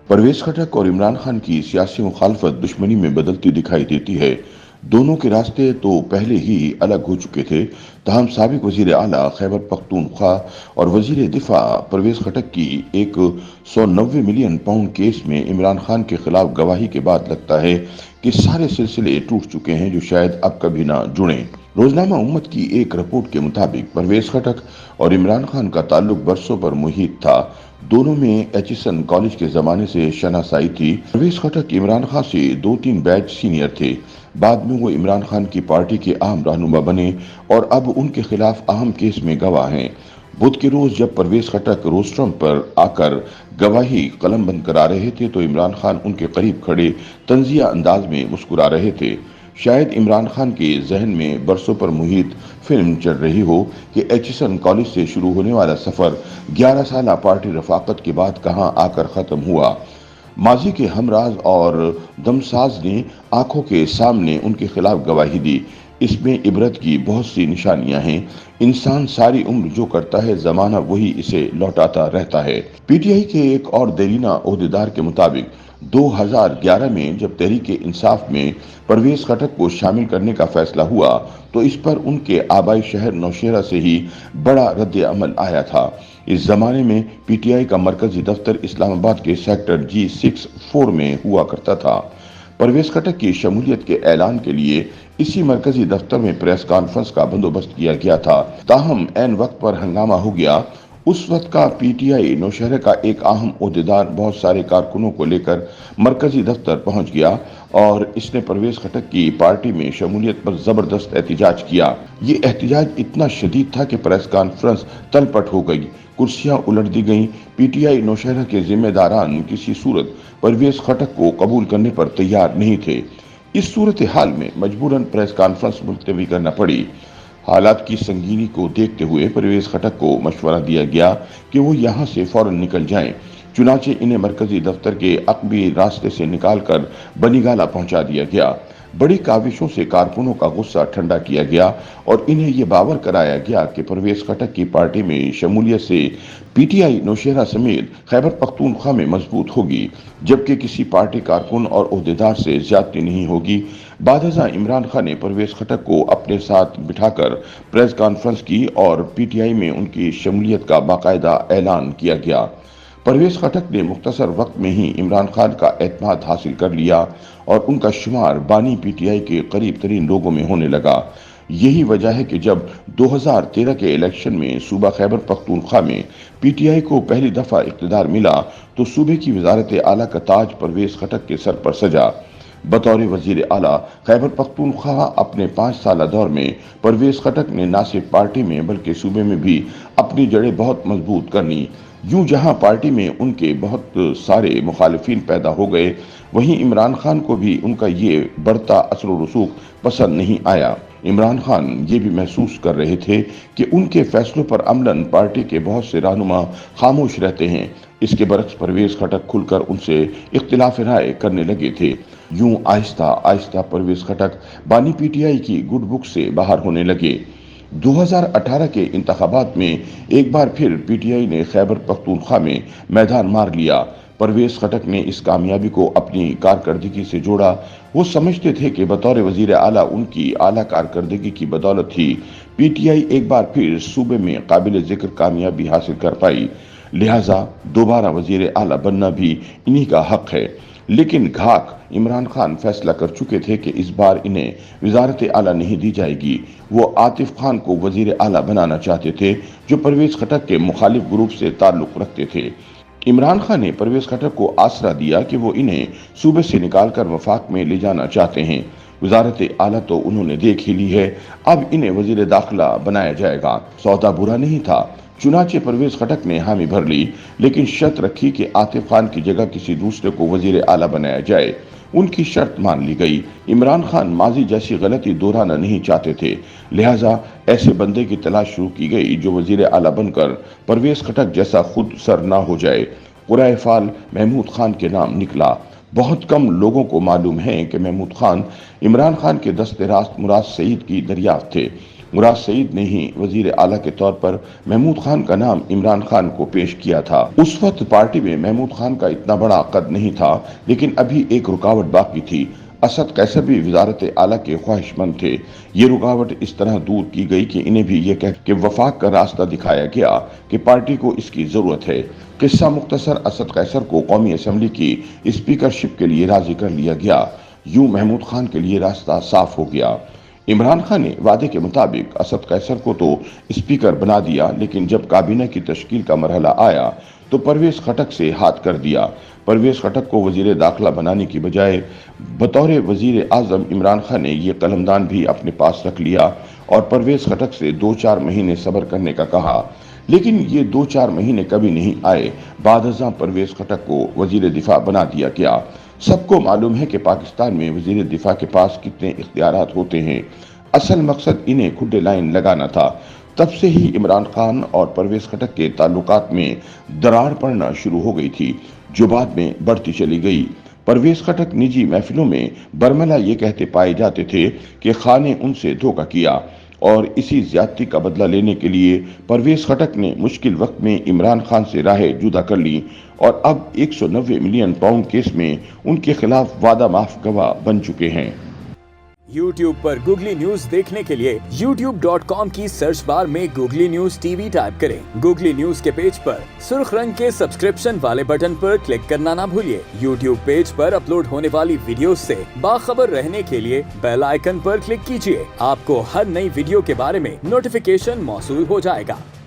परवेज खटक और इमरान खान की सियासी मुखालफत दुश्मनी में बदलती दिखाई देती है। दोनों के रास्ते तो पहले ही अलग हो चुके थे। तहम साबिक वजीर आला खैबर पख्तूनख्वा और वजीर दिफा परवेज खटक की एक 190 मिलियन पाउंड केस में इमरान खान के खिलाफ गवाही के बाद लगता है कि सारे सिलसिले टूट चुके हैं जो शायद अब कभी ना जुड़े। रोजनामा उम्मत की एक रिपोर्ट के मुताबिक परवेज खटक और इमरान खान का ताल्लुक बरसों पर मुहित था। दोनों में एचिसन कॉलेज के जमाने से शनासाई थी। परवेज खटक इमरान खान से 2-3 बैच सीनियर थे। बाद में वो इमरान खान की पार्टी के अहम रहनुमा बने और अब उनके खिलाफ अहम केस में गवाह हैं। बुध के रोज जब परवेज खटक रोस्ट्रम पर आकर गवाही कलम बंद करा रहे थे तो इमरान खान उनके करीब खड़े तंजिया अंदाज में मुस्कुरा रहे थे। शायद इमरान खान के जहन में बरसों पर मुहित फिल्म चल रही हो कि एचिसन कॉलेज से शुरू होने वाला सफर 11 साल पार्टी रफाकत के बाद कहां आकर खत्म हुआ। माजी के हमराज और दमसाज ने आंखों के सामने उनके खिलाफ गवाही दी। इसमें इबरत की बहुत सी निशानियां हैं। इंसान सारी उम्र जो करता है जमाना वही इसे लौटाता रहता है। पीटीआई के एक और देरीना ओहदेदार के मुताबिक 2011 में जब तहरीक इंसाफ में परवेज खटक को शामिल करने का फैसला हुआ तो इस पर उनके आबाई शहर नौशेरा से ही बड़ा रद्द अमल आया था। इस जमाने में पीटीआई का मरकजी दफ्तर इस्लामाबाद के सेक्टर G64 में हुआ करता था। परवेज खटक की शमूलियत के ऐलान के लिए इसी मरकजी दफ्तर में प्रेस कॉन्फ्रेंस का बंदोबस्त किया गया था। ताहम ऐन वक्त पर हंगामा हो गया। उस वक्त का पीटीआई नौशहरे का एक अहम ओहदेदार बहुत सारे कारकुनों को लेकर मरकजी दफ्तर पहुंच गया और इसने परवेज खटक की पार्टी में शमूलियत पर जबरदस्त एहतजाज किया। ये एहतजाज इतना शदीद था कि प्रेस कॉन्फ्रेंस तलपट हो गई, कुर्सियां उलट दी गईं। पीटीआई नौशहरा के जिम्मेदारान किसी सूरत परवेज खटक को कबूल करने पर तैयार नहीं थे। इस सूरत हाल में मजबूरन प्रेस कॉन्फ्रेंस मुलतवी करना पड़ी। हालात की संगीनी को देखते हुए परवेज खटक को मशवरा दिया गया कि वो यहाँ से फौरन निकल जाएं। चुनाचे इन्हें मरकजी दफ्तर के अकबी रास्ते से निकालकर बनीगाला पहुंचा दिया गया। बड़ी काविशों से कारकुनों का गुस्सा ठंडा किया गया और इन्हें ये बावर कराया गया कि परवेज खटक की पार्टी में शमूलियत से पीटीआई नौशेरा समेत खैबर पख्तूनख्वा में मजबूत होगी, जबकि किसी पार्टी कारकुन और ओहदेदार से ज्यादती नहीं होगी। बादशाह इमरान खान ने परवेज खटक को अपने साथ बिठाकर प्रेस कॉन्फ्रेंस की और पीटीआई में उनकी शमूलियत का बाकायदा ऐलान किया गया। परवेज खटक ने मुख्तसर वक्त में ही इमरान खान का एतमाद हासिल कर लिया और उनका शुमार बानी पीटीआई के करीब तरीन लोगों में होने लगा। यही वजह है कि जब 2013 के इलेक्शन में सूबा खैबर पख्तूनख्वा में पीटीआई को पहली दफा इक़्तिदार मिला तो सूबे की वजारत आला का ताज परवेज खटक के सर पर सजा। बतौर वजीर आला खैबर पख्तूनख्वा अपने 5 साल दौर में परवेज खटक ने न सिर्फ पार्टी में बल्कि सूबे में भी अपनी जड़ें बहुत मजबूत कर ली। यूं जहां पार्टी में उनके बहुत सारे मुखालिफिन पैदा हो गए, वहीं इमरान खान को भी उनका ये बढ़ता असर व रसूख पसंद नहीं आया। इमरान खान ये भी महसूस कर रहे थे कि उनके फैसलों पर अमलन पार्टी के बहुत से रहनुमा खामोश रहते हैं। इसके बरक्स परवेज खटक खुलकर उनसे इख्तिलाफ राय करने लगे थे। यूं आहिस्ता आहिस्ता परवेज खटक बानी पीटीआई की गुड बुक से बाहर होने लगे। 2018 के इंतखाबात में एक बार फिर पीटीआई ने खैबर पख्तूनख्वा में मैदान मार लिया। परवेज खटक ने इस कामयाबी को अपनी कारकर्दगी से जोड़ा। वो समझते थे कि बतौर वजीर आला उनकी आला कारकर्दगी की बदौलत ही पीटीआई एक बार फिर सूबे में काबिल जिक्र कामयाबी हासिल कर पाई, लिहाजा दोबारा वजीर आला बनना भी इन्हीं का हक है। लेकिन घाक इमरान खान फैसला कर चुके थे कि इस बार इन्हें वजारत आला नहीं दी जाएगी। वो आतिफ खान को वजीर आला बनाना चाहते थे जो परवेज खटक के मुखालिफ ग्रुप से ताल्लुक रखते थे। इमरान खान ने परवेज खटक को आसरा दिया कि वो इन्हें सूबे से निकालकर वफाक में ले जाना चाहते हैं। वजारत आला तो उन्होंने देख ही ली है, अब इन्हें वजीर दाखिला बनाया जाएगा। सौदा बुरा नहीं था। चुनाचे परवेज खटक ने हामी भर ली, लेकिन शर्त रखी कि आतिफ खान की जगह किसी दूसरे को वजीर आला बनाया जाए। उनकी शर्त मान ली गई। इमरान खान माजी जैसी गलती दोहराना नहीं चाहते थे, लिहाजा ऐसे बंदे की तलाश शुरू की गई जो वजीर आला बनकर परवेज खटक जैसा खुद सर ना हो जाए। कुराए फाल महमूद खान के नाम निकला। बहुत कम लोगों को मालूम है कि महमूद खान इमरान खान के दस्ते रास्त मुराद सईद की दरियाफ्त थे। मुराद सईद ने ही वजीर आला के तौर पर महमूद खान का नाम इमरान खान को पेश किया था। उस वक्त पार्टी में महमूद खान का इतना बड़ा कद नहीं था, लेकिन अभी एक रुकावट बाकी थी। असद कैसर भी वजारत आला के ख्वाहिशमंद थे। ये रुकावट इस तरह दूर की गई कि इन्हें भी ये कह के वफाक का रास्ता दिखाया गया कि पार्टी को इसकी जरूरत है। किस्सा मुख्तसर, असद कैसर को कौमी असम्बली की स्पीकरशिप के लिए राजी कर लिया गया। यूं महमूद खान के लिए रास्ता साफ हो गया। इमरान खान ने वादे के मुताबिक असद कैसर को तो स्पीकर बना दिया, लेकिन जब काबीना की तश्कील का मरहला आया तो परवेज खटक से हाथ कर दिया। परवेज खटक को वजीर दाखिला बनाने की बजाय बतौर वजीर आजम इमरान खान ने ये कलमदान भी अपने पास रख लिया और परवेज खटक से 2-4 महीने सब्र करने का कहा। लेकिन ये 2-4 महीने कभी नहीं आए। बादशाह परवेज खटक को वजीर दिफा बना दिया गया। सबको मालूम है कि पाकिस्तान में वजीर दिफा के पास कितने इख्तियारात होते हैं। असल मकसद इन्हें खुड्डे लाइन लगाना था। तब से ही इमरान खान और परवेज खटक के ताल्लुकात में दरार पड़ना शुरू हो गई थी, जो बाद में बढ़ती चली गई। परवेज खटक निजी महफिलों में बरमला ये कहते पाए जाते थे कि खान ने उनसे धोखा किया और इसी ज्यादती का बदला लेने के लिए परवेज खटक ने मुश्किल वक्त में इमरान खान से राहें जुदा कर ली और अब 190 मिलियन पाउंड केस में उनके खिलाफ वादा माफ गवाह बन चुके हैं। YouTube पर गूगली न्यूज देखने के लिए youtube.com की सर्च बार में गूगली न्यूज टीवी टाइप करें। गूगली न्यूज के पेज पर सुर्ख रंग के सब्सक्रिप्शन वाले बटन पर क्लिक करना ना भूलिए। YouTube पेज पर अपलोड होने वाली वीडियोस से बाखबर रहने के लिए बेल आइकन पर क्लिक कीजिए। आपको हर नई वीडियो के बारे में नोटिफिकेशन मौसूल हो जाएगा।